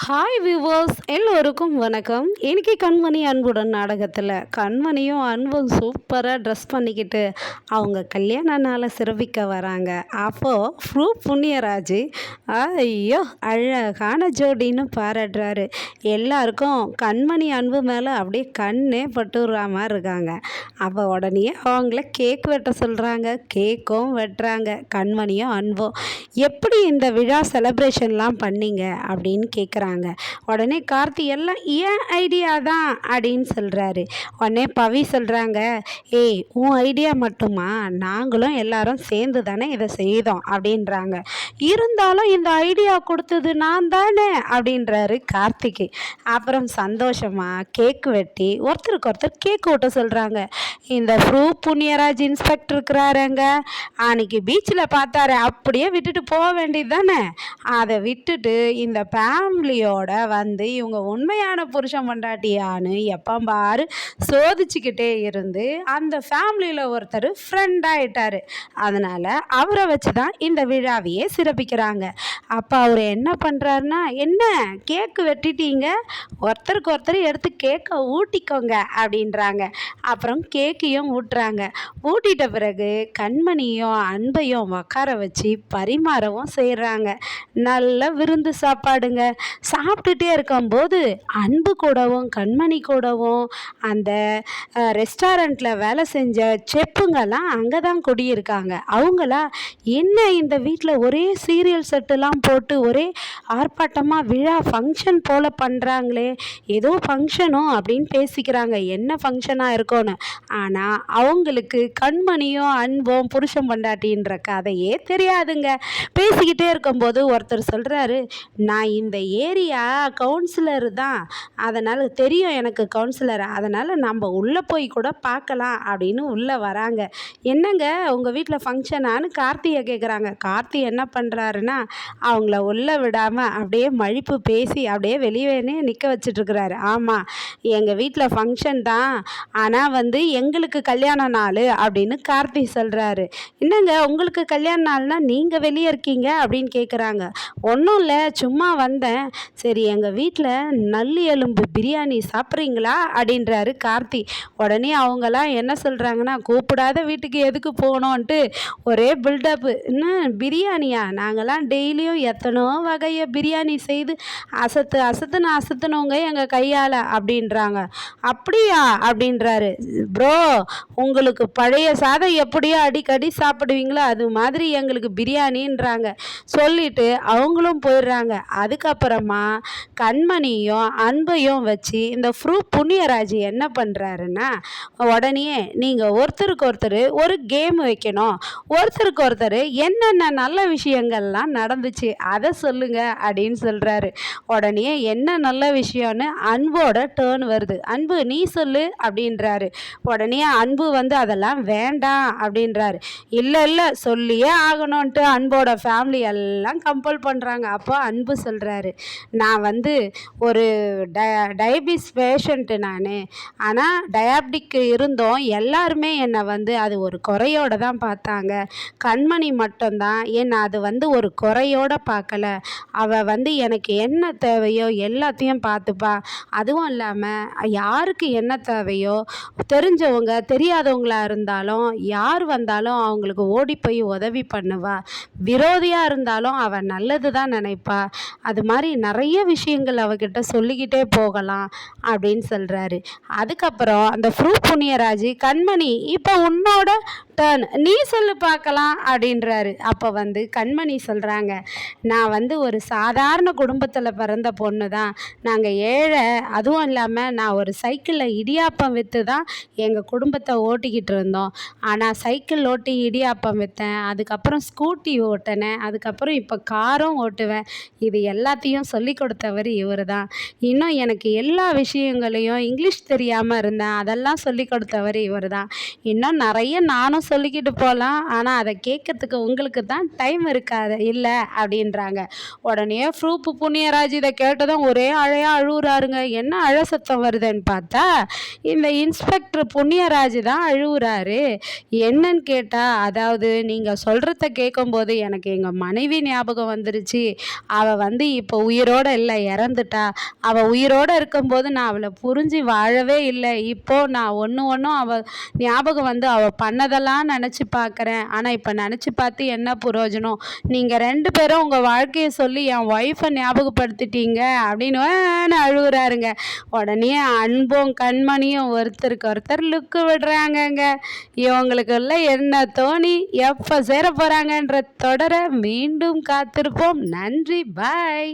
Hi viewers எல்லோருக்கும் வணக்கம். இன்னைக்கு கண்மணி அன்புடன் நாடகத்தில் கண்மணியும் அன்பும் சூப்பராக ட்ரெஸ் பண்ணிக்கிட்டு அவங்க கல்யாண நாளை சிறப்பிக்க வராங்க. அப்போது புண்ணியராஜ் ஐயோ அழகான ஜோடின்னு பாராட்டுறாரு. எல்லாருக்கும் கண்மணி அன்பு மேலே அப்படியே கண்ணே பட்டுடுற மாதிரி இருக்காங்க. அப்போ உடனே அவங்கள கேக் வெட்ட சொல்கிறாங்க. கேக்கும் வெட்டுறாங்க. கண்மணியும் அன்பும் எப்படி இந்த விழா செலப்ரேஷன்லாம் பண்ணீங்க அப்படின்னு கேட்குறாங்க. உடனே கார்த்தி எல்லாம் ஏன் ஐடியா தான் அப்படின்னு சொல்கிறாரு. உடனே பவி சொல்கிறாங்க, ஏய் உன் ஐடியா மட்டுமா, நாங்களும் எல்லாரும் சேர்ந்து தானே இதை செய்தோம் அப்படின்றாங்க. இருந்தாலும் இந்த ஐடியா கொடுத்தது நான் தானே அப்படின்றாரு கார்த்திகை. அப்புறம் சந்தோஷமாக கேக் வெட்டி ஒருத்தருக்கு ஒருத்தர் கேக் ஓட்ட சொல்கிறாங்க. இந்த புண்ணியராஜ் இன்ஸ்பெக்டர் இருக்கிறாருங்க, அன்னைக்கு பீச்சில் பார்த்தாரு, அப்படியே விட்டுட்டு போக வேண்டியது தானே. அதை விட்டுட்டு இந்த ஃபேமிலியோட வந்து இவங்க உண்மையான புருஷன் பொண்டாட்டியான்னு எப்போ பாரு சோதிச்சுக்கிட்டே இருந்து அந்த ஃபேமிலியில் ஒருத்தர் ஃப்ரெண்ட் ஆகிட்டார். அதனால் அவரை வச்சு தான் இந்த விழாவையே சிறப்பிக்கிறாங்க. அப்போ அவர் என்ன பண்ணுறாருன்னா, என்ன கேக்கு வெட்டிட்டீங்க, ஒருத்தருக்கு ஒருத்தர் எடுத்து கேக்கை ஊட்டிக்கோங்க அப்படின்றாங்க. அப்புறம் கேக்கையும் ஊட்டுறாங்க. ஊட்டிட்ட பிறகு கண்மணியும் அன்பையும் உட்கார வச்சு பரிமாறவும் செய்கிறாங்க. நல்ல விருந்து சாப்பாடுங்க. சாப்பிட்டுட்டே இருக்கும்போது அன்பு கூடவும் கண்மணி கூடவும் அந்த ரெஸ்டாரண்ட்டில் வேலை செஞ்ச செப்புங்கெல்லாம் அங்கே தான் குடியிருக்காங்க. அவங்களா என்ன இந்த வீட்டில் ஒரே சீரியல் செட்டுலாம் போட்டு ஒரே ஆர்ப்பாட்டமாக விழா ஃபங்க்ஷன் போல் பண்ணுறாங்களே, ஏதோ ஃபங்க்ஷனோ அப்படின்னு பேசிக்கிறாங்க, என்ன ஃபங்க்ஷனாக இருக்கும்னு. ஆனால் அவங்களுக்கு கண்மணியும் அன்பும் புருஷன் பொண்டாட்டின்ற கதையே தெரியாதுங்க. பேசிக்கிட்டே இருக்கும்போது ஒருத்தர் சொல்கிறாரு, நான் இந்த ஏரியா கவுன்சிலர் தான், அதனால் தெரியும் எனக்கு கவுன்சிலர், அதனால் நம்ம உள்ளே போய் கூட பார்க்கலாம் அப்படின்னு உள்ளே வராங்க. என்னங்க உங்கள் வீட்டில் ஃபங்க்ஷனான்னு கார்த்தியை கேட்குறாங்க. கார்த்தி என்ன பண்ணுறாருன்னா, அவங்கள உள்ளே விடாமல் அப்படியே மழிப்பு பேசி அப்படியே வெளியேனே நிற்க வச்சிட்ருக்கிறாரு. ஆமாம், எங்கள் வீட்டில் ஃபங்க்ஷன் தான், ஆனால் வந்து எங்களுக்கு கல்யாண நாள் அப்படின்னு கார்த்தி சொல்கிறாரு. என்னங்க உங்களுக்கு கல்யாண நாள்னா நீங்கள் வெளியே இருக்கீங்க அப்படின்னு கேட்குறாங்க. ஒன்றும் இல்லை, சும்மா வந்தேன், சரி எங்கள் வீட்டில் நல்லி எலும்பு பிரியாணி சாப்பிட்றீங்களா அப்படின்றாரு கார்த்தி. உடனே அவங்களாம் என்ன சொல்கிறாங்கன்னா, கூப்பிடாத வீட்டுக்கு எதுக்கு போகணுன்ட்டு ஒரே பில்டப்பு. இன்னும் பிரியாணியா, நாங்கள்லாம் டெய்லியும் எத்தனோ வகையை பிரியாணி செய்து அசத்துனவங்க எங்கள் கையால் அப்படின்றாங்க. அப்படியா அப்படின்றாரு. ப்ரோ, உங்களுக்கு பழைய சாதம் எப்படியோ அடிக்கடி சாப்பிடுவீங்களோ அது மாதிரி எங்களுக்கு பிரியாணின்றாங்க. சொல்லிட்டு அவங்களும் போயிடுறாங்க. அதுக்கப்புறமா கண்மணியும் அன்பையும் வச்சு இந்த புண்ணியராஜ் என்ன பண்ணுறாருன்னா, உடனே நீங்கள் ஒருத்தருக்கு ஒருத்தர் ஒரு கேம் வைக்கணும், ஒருத்தருக்கு ஒருத்தர் என்னென்ன நல்ல விஷயங்கள்லாம் நடந்துச்சு அதை சொல்லுங்க அப்படின்னு சொல்கிறாரு. உடனே என்ன நல்ல விஷயம்னு அன்போட டேர்ன் வருது. அன்பு நீ சொல்லு அப்படின்றாரு. உடனே அன்பு வந்து அதெல்லாம் வேண்டாம் அப்படின்றாரு. இல்லை இல்லை சொல்லியே ஆகணும்ன்ட்டு அன்போட ஃபேமிலி எல்லாம் கம்பல் பண்ணுறாங்க. அப்போ அன்பு சொல்கிறாரு, நான் வந்து ஒரு டயபிட்டிஸ் பேஷண்ட்டு நான், ஆனால் டயாபெட்டிக் இருந்தோம் எல்லாருமே என்னை வந்து அது ஒரு குறையோடு தான் பார்த்தாங்க. கண்மணி மட்டும்தான் என்னை அது வந்து ஒரு குறையோடு பார்க்கல. அவள் வந்து எனக்கு என்ன தேவையோ எல்லாத்தையும் பார்த்துப்பா. அதுவும் இல்லாமல் யாருக்கு என்ன தேவையோ, தெரிஞ்சவங்க தெரியாதவங்களாக இருந்தாலும் யார் வந்தாலும் அவங்களுக்கு ஓடி போய் உதவி பண்ணுவா. விரோதியாக இருந்தாலும் அவள் நல்லது தான் நினைப்பா. அது மாதிரி நிறைய விஷயங்கள் அவகிட்ட சொல்லிக்கிட்டே போகலாம் அப்படின்னு சொல்கிறாரு. அதுக்கப்புறம் அந்த புண்ணியராஜ், கண்மணி இப்போ உன்னோட டர்ன், நீ சொல்லு பார்க்கலாம் அப்படின்றாரு. அப்போ வந்து கண்மணி சொல்கிறாங்க, நான் வந்து ஒரு சாதாரண குடும்பத்தில் பிறந்த பொண்ணு தான், நாங்கள் ஏழை, அதுவும் இல்லாமல் நான் ஒரு சைக்கிளில் இடியாப்பம் விற்று தான் எங்கள் குடும்பத்தை ஓட்டிக்கிட்டு இருந்தோம். ஆனால் சைக்கிள் ஓட்டி இடியாப்பம் விற்றேன், அதுக்கப்புறம் ஸ்கூட்டி ஓட்டினேன், அதுக்கப்புறம் இப்போ காரும் ஓட்டுவேன். இது எல்லாத்தையும் சொல்லி கொடுத்தவர் இவர் தான். இன்னும் எனக்கு எல்லா விஷயங்களையும் இங்கிலீஷ் தெரியாமல் இருந்தேன், அதெல்லாம் சொல்லி கொடுத்தவர் இவர் தான். இன்னும் நிறைய நானும் சொல்லிக்கிட்டு போகலாம், ஆனால் அதை கேட்கறதுக்கு உங்களுக்கு தான் டைம் இருக்காது இல்லை அப்படின்றாங்க. உடனே புண்ணியராஜ் இதை கேட்டதும் ஒரே அழையாக அழுகுறாருங்க. என்ன அழ சத்தம் வருதுன்னு பார்த்தா இந்த இன்ஸ்பெக்டர் புண்ணியராஜ் தான் அழுகுறாரு. என்னன்னு கேட்டால், அதாவது நீங்கள் சொல்கிறத கேட்கும்போது எனக்கு எங்கள் மனைவி ஞாபகம் வந்துருச்சு. அவள் வந்து இப்போ உயிரோடு உயிரோடு இல்லை, இறந்துட்டா. அவள் உயிரோடு இருக்கும்போது நான் அவளை புரிஞ்சு வாழவே இல்லை. இப்போது நான் ஒன்றும் அவள் ஞாபகம் வந்து அவள் பண்ணதெல்லாம் நினச்சி பார்க்குறேன். ஆனால் இப்போ நினச்சி பார்த்து என்ன பிரயோஜனம்? நீங்கள் 2 பேரும் உங்கள் வாழ்க்கையை சொல்லி என் ஒய்ஃபை ஞாபகப்படுத்திட்டீங்க அப்படின்னு அழுகுறாருங்க. உடனே அன்பும் கண்மணியும் ஒருத்தருக்கு ஒருத்தர் லுக்கு விடுறாங்கங்க. இவங்களுக்குள்ள என்ன தோணி எப்போ சேர போகிறாங்கன்ற தொடர மீண்டும் காத்திருப்போம். நன்றி, பாய்.